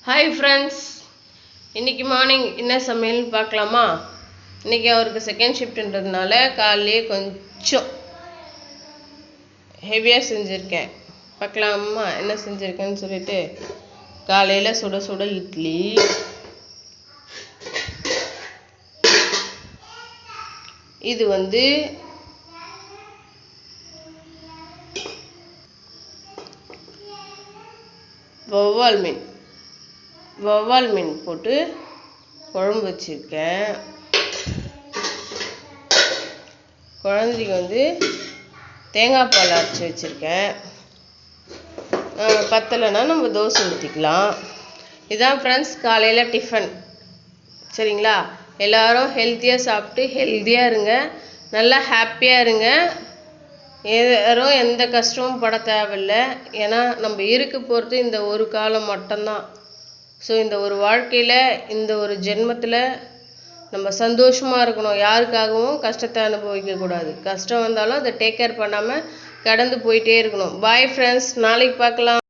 Hi friends, இன்றைக்கி morning என்ன சமையல்னு பார்க்கலாமா? இன்றைக்கி அவருக்கு செகண்ட் ஷிஃப்ட்ன்றதுனால காலையிலே கொஞ்சம் ஹெவியாக செஞ்சுருக்கேன். பார்க்கலாமா என்ன செஞ்சுருக்கேன்னு சொல்லிட்டு. காலையில் சுட சுட இட்லி, இது வவ்வால் மீன் போட்டு குழம்பு வச்சுருக்கேன். குழந்தைக்கு தேங்காய் பால் அரைச்சி வச்சுருக்கேன். பத்தலைன்னா நம்ம தோசை ஊற்றிக்கலாம். இதான் ஃப்ரெண்ட்ஸ் காலையில் டிஃபன். சரிங்களா? எல்லோரும் ஹெல்த்தியாக சாப்பிட்டு ஹெல்த்தியாக இருங்க, நல்லா ஹாப்பியாக இருங்க. யாரும் எந்த கஷ்டமும் பட தேவையில்லை. ஏன்னா நம்ம இருக்க போகிறது இந்த ஒரு காலம் மட்டும்தான். ஸோ இந்த ஒரு வாழ்க்கையில், இந்த ஒரு ஜென்மத்தில் நம்ம சந்தோஷமாக இருக்கணும். யாருக்காகவும் கஷ்டத்தை அனுபவிக்கக்கூடாது. கஷ்டம் வந்தாலும் அதை டேக் கேர் பண்ணாமல் கடந்து போயிட்டே இருக்கணும். பாய் ஃப்ரெண்ட்ஸ், நாளைக்கு பார்க்கலாம்.